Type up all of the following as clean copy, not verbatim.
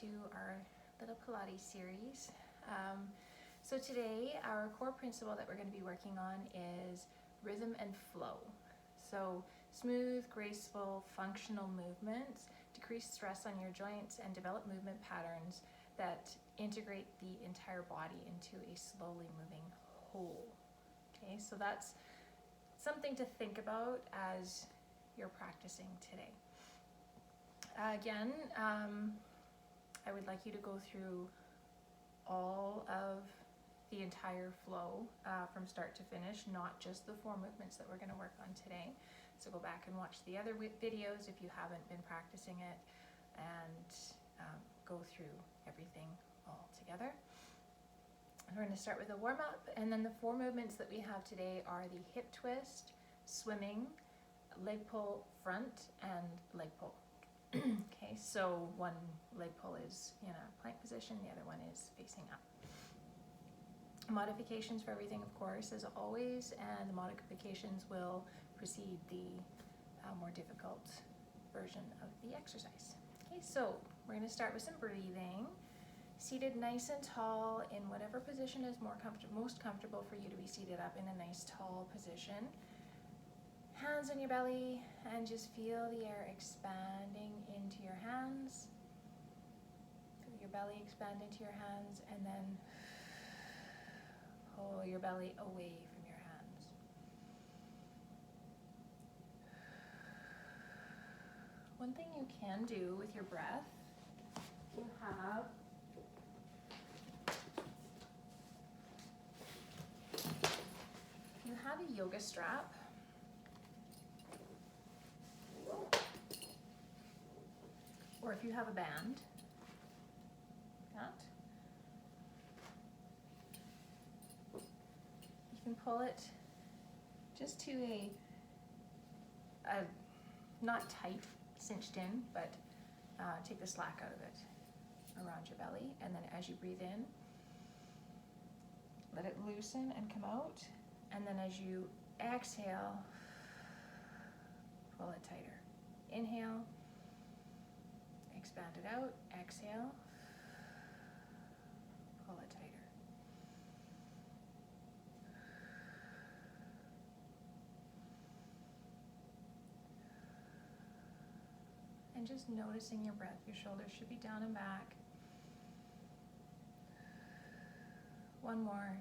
to our little Pilates series. So today our core principle that we're going to be working on is rhythm and flow. So smooth, graceful, functional movements decrease stress on your joints and develop movement patterns that integrate the entire body into a slowly moving whole. Okay, so that's something to think about as you're practicing today. Again, I would like you to go through all of the entire flow from start to finish, not just the 4 movements that we're going to work on today. So go back and watch the other videos if you haven't been practicing it, and go through everything all together. We're going to start with a warm-up, and then the 4 movements that we have today are the hip twist, swimming, leg pull front, and leg pull. Okay, so one leg pull is in a plank position, the other one is facing up. Modifications for everything, of course, as always, and the modifications will precede the more difficult version of the exercise. Okay, so we're going to start with some breathing. Seated nice and tall in whatever position is most comfortable for you to be seated up in a nice tall position. Hands on your belly, and just feel the air expanding into your hands. Feel your belly expand into your hands, and then pull your belly away from your hands. One thing you can do with your breath, you have a yoga strap. Or if you have a band, you can pull it just to a not tight, cinched in, but take the slack out of it around your belly, and then as you breathe in, let it loosen and come out, and then as you exhale, pull it tighter. Inhale, expand it out, exhale, pull it tighter. And just noticing your breath. Your shoulders should be down and back. One more.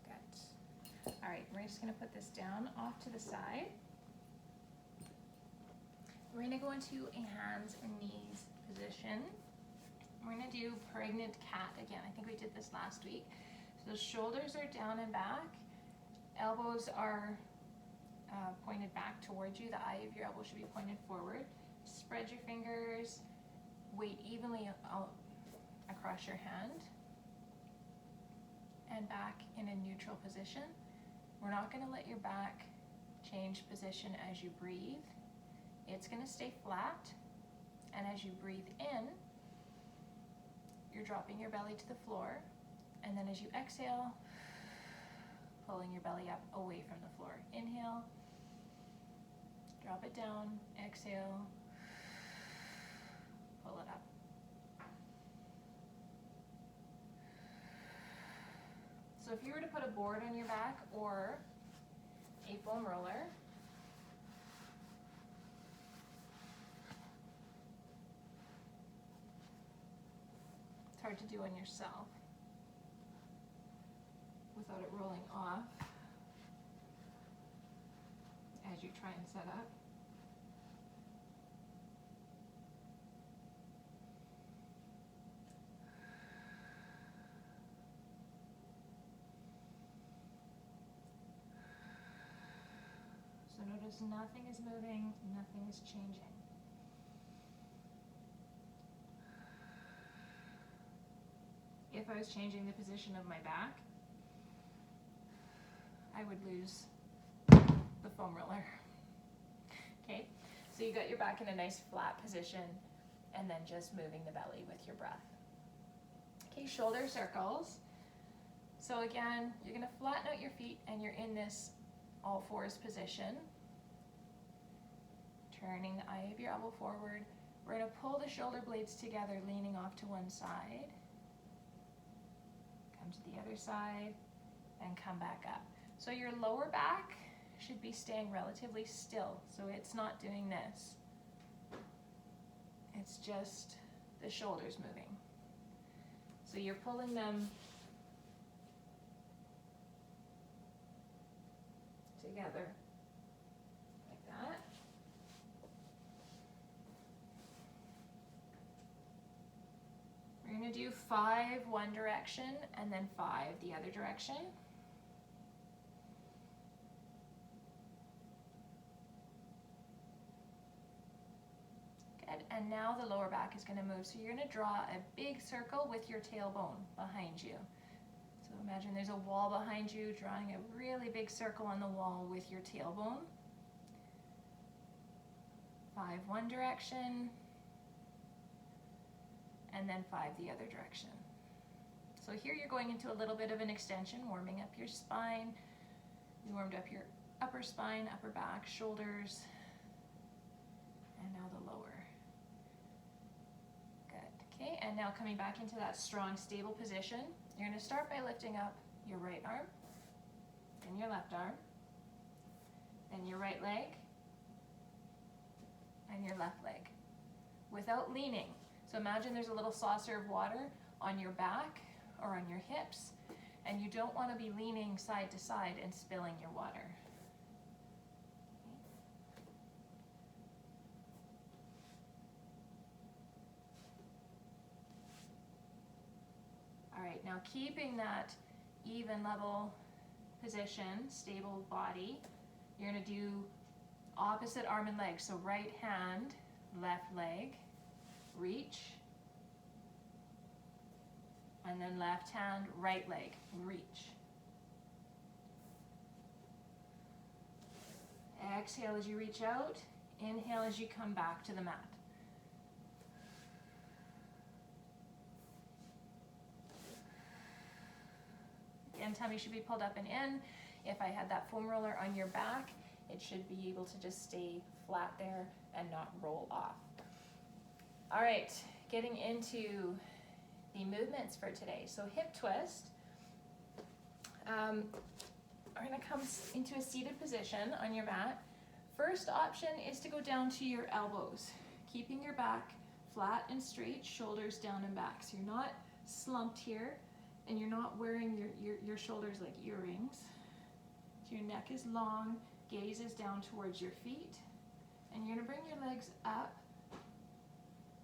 Good. All right, we're just going to put this down off to the side. We're going to go into a hands and knees position. We're going to do pregnant cat again. I think we did this last week. So the shoulders are down and back. Elbows are pointed back towards you. The eye of your elbow should be pointed forward. Spread your fingers. Weight evenly out across your hand. And back in a neutral position. We're not going to let your back change position as you breathe. It's going to stay flat, and as you breathe in, you're dropping your belly to the floor, and then as you exhale, pulling your belly up away from the floor. Inhale, drop it down, exhale, pull it up. So if you were to put a board on your back or a foam roller, it's hard to do on yourself without it rolling off as you try and set up. So notice nothing is moving, nothing is changing. If I was changing the position of my back, I would lose the foam roller. Okay, so you got your back in a nice flat position, and then just moving the belly with your breath. Okay, shoulder circles. So again, you're going to flatten out your feet, and you're in this all fours position. Turning the eye of your elbow forward. We're going to pull the shoulder blades together, leaning off to one side. Come to the other side and come back up. So your lower back should be staying relatively still, so it's not doing this. It's just the shoulders moving. So you're pulling them together like that. We're going to do 5 one direction and then 5 the other direction. Good, and now the lower back is going to move. So you're going to draw a big circle with your tailbone behind you. So imagine there's a wall behind you, drawing a really big circle on the wall with your tailbone. 5 one direction, and then 5 the other direction. So here you're going into a little bit of an extension, warming up your spine. You warmed up your upper spine, upper back, shoulders, and now the lower. Good, okay, and now coming back into that strong, stable position. You're going to start by lifting up your right arm, then your left arm, then your right leg, and your left leg, without leaning. So imagine there's a little saucer of water on your back or on your hips, and you don't want to be leaning side to side and spilling your water. All right, now keeping that even level position, stable body, you're going to do opposite arm and leg. So right hand, left leg, reach, and then left hand, right leg, reach. Exhale as you reach out, inhale as you come back to the mat. Again, tummy should be pulled up and in. If I had that foam roller on your back, it should be able to just stay flat there and not roll off. All right, getting into the movements for today. So hip twist. We're going to come into a seated position on your mat. First option is to go down to your elbows, keeping your back flat and straight, shoulders down and back. So you're not slumped here, and you're not wearing your shoulders like earrings. So your neck is long, gaze is down towards your feet, and you're going to bring your legs up.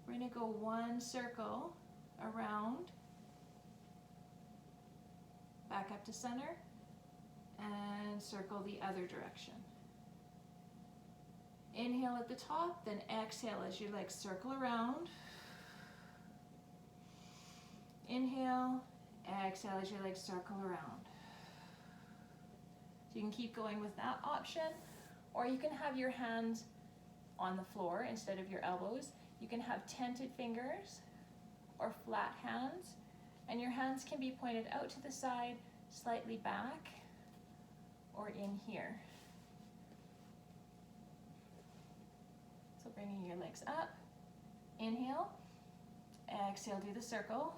We're going to go one circle around, back up to center, and circle the other direction. Inhale at the top, then exhale as your legs circle around. Inhale, exhale as your legs circle around. So you can keep going with that option, or you can have your hands on the floor instead of your elbows. You can have tented fingers or flat hands, and your hands can be pointed out to the side, slightly back, or in here. So bringing your legs up, inhale, exhale, do the circle,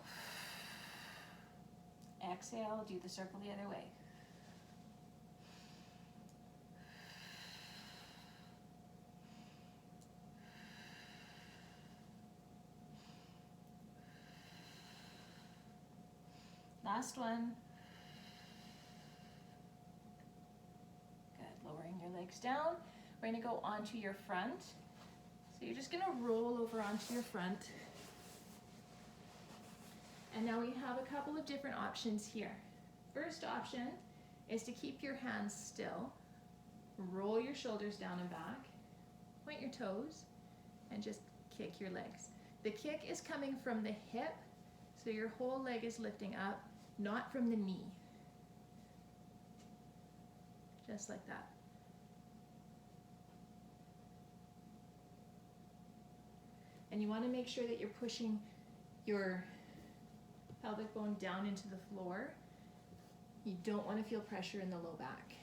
exhale, do the circle the other way. Last one. Good, lowering your legs down. We're going to go onto your front. So you're just going to roll over onto your front. And now we have a couple of different options here. First option is to keep your hands still. Roll your shoulders down and back. Point your toes and just kick your legs. The kick is coming from the hip, so your whole leg is lifting up, not from the knee. Just like that. And you want to make sure that you're pushing your pelvic bone down into the floor. You don't want to feel pressure in the low back.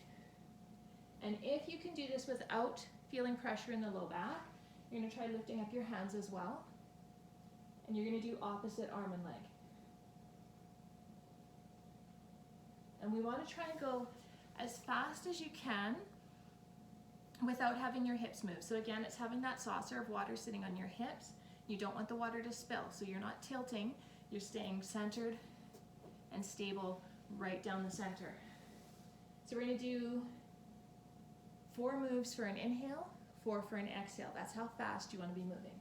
And if you can do this without feeling pressure in the low back. You're gonna try lifting up your hands as well. And you're gonna do opposite arm and leg. And we wanna try and go as fast as you can without having your hips move. So again, it's having that saucer of water sitting on your hips. You don't want the water to spill, so you're not tilting, you're staying centered and stable right down the center. So we're gonna do 4 moves for an inhale, 4 for an exhale. That's how fast you wanna be moving.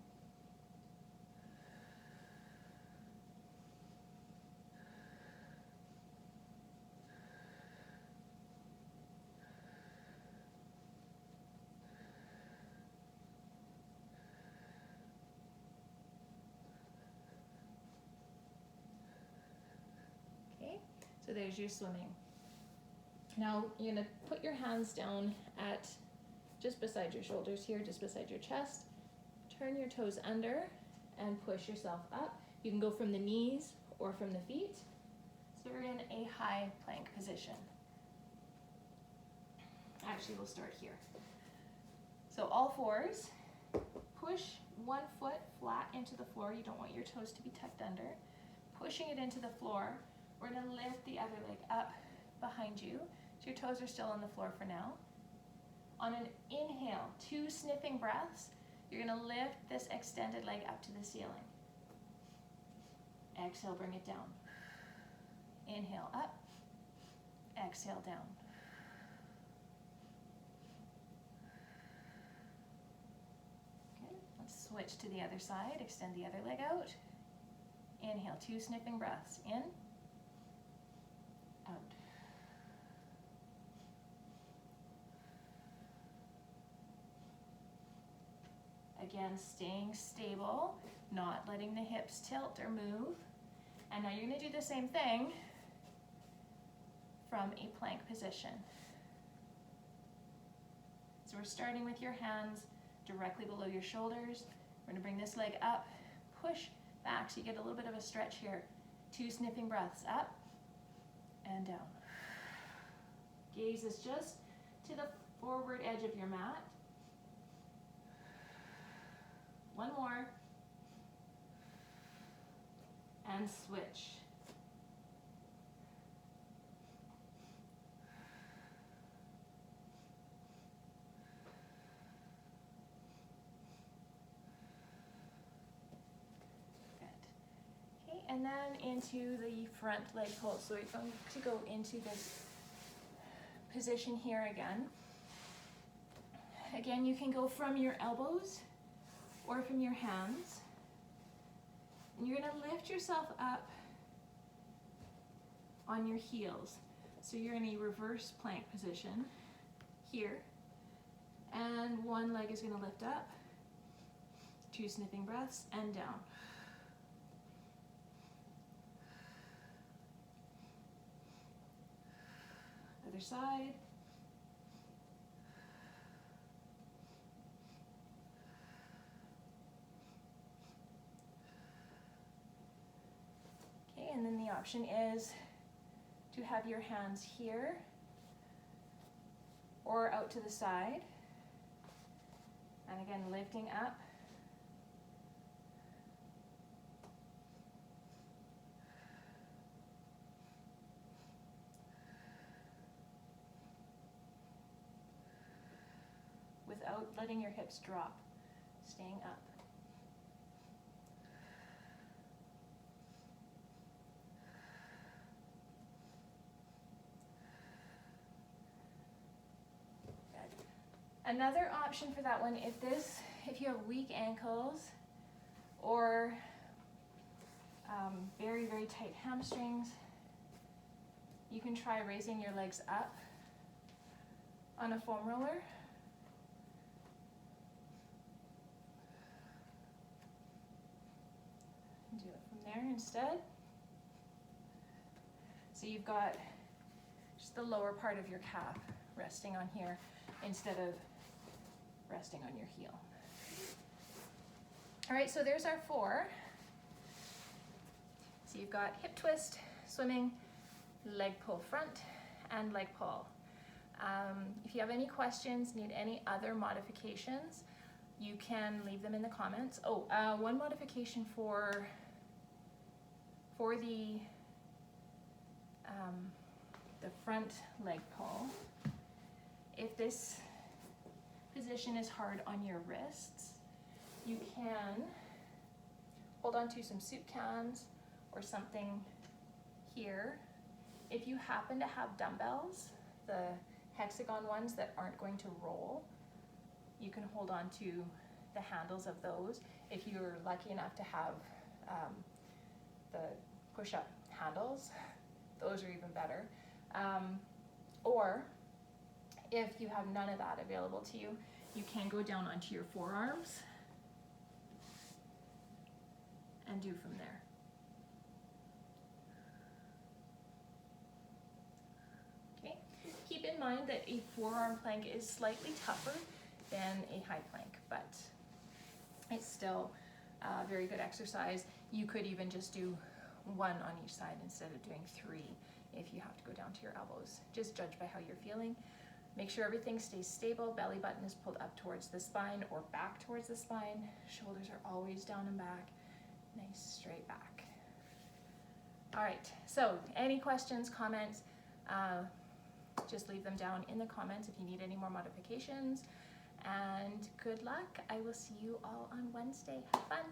So there's your swimming. Now you're gonna put your hands down at just beside your shoulders here, just beside your chest. Turn your toes under and push yourself up. You can go from the knees or from the feet. So we're in a high plank position. Actually, we'll start here. So all fours, push one foot flat into the floor. You don't want your toes to be tucked under. Pushing it into the floor. We're going to lift the other leg up behind you. So your toes are still on the floor for now. On an inhale, 2 sniffing breaths, you're going to lift this extended leg up to the ceiling. Exhale, bring it down. Inhale, up. Exhale, down. Okay, let's switch to the other side. Extend the other leg out. Inhale, 2 sniffing breaths. In. Out. Again, staying stable, not letting the hips tilt or move. And now you're going to do the same thing from a plank position. So we're starting with your hands directly below your shoulders. We're going to bring this leg up, push back so you get a little bit of a stretch here. 2 sniffing breaths, up and down. Gaze is just to the forward edge of your mat. 1 more. And switch. Good. Okay, and then into the front leg pull. So we're going to go into this position here again. Again, you can go from your elbows or from your hands. And you're going to lift yourself up on your heels. So you're in a reverse plank position here. And one leg is going to lift up, 2 sniffing breaths, and down. Other side. And then the option is to have your hands here or out to the side. And again, lifting up. Without letting your hips drop, staying up. Another option for that one, if you have weak ankles or very, very tight hamstrings, you can try raising your legs up on a foam roller. Do it from there instead. So you've got just the lower part of your calf resting on here instead of resting on your heel. All right, so there's our 4. So you've got hip twist, swimming, leg pull front, and leg pull. If you have any questions, need any other modifications, you can leave them in the comments. Oh, one modification for the front leg pull. If this position is hard on your wrists, you can hold on to some soup cans or something here. If you happen to have dumbbells, the hexagon ones that aren't going to roll, you can hold on to the handles of those. If you're lucky enough to have the push-up handles, those are even better. Or if you have none of that available to you, you can go down onto your forearms and do from there. Okay. Keep in mind that a forearm plank is slightly tougher than a high plank, but it's still a very good exercise. You could even just do one on each side instead of doing three if you have to go down to your elbows. Just judge by how you're feeling. Make sure everything stays stable. Belly button is pulled up towards the spine or back towards the spine. Shoulders are always down and back. Nice straight back. All right, so any questions, comments, just leave them down in the comments if you need any more modifications. And good luck. I will see you all on Wednesday. Have fun.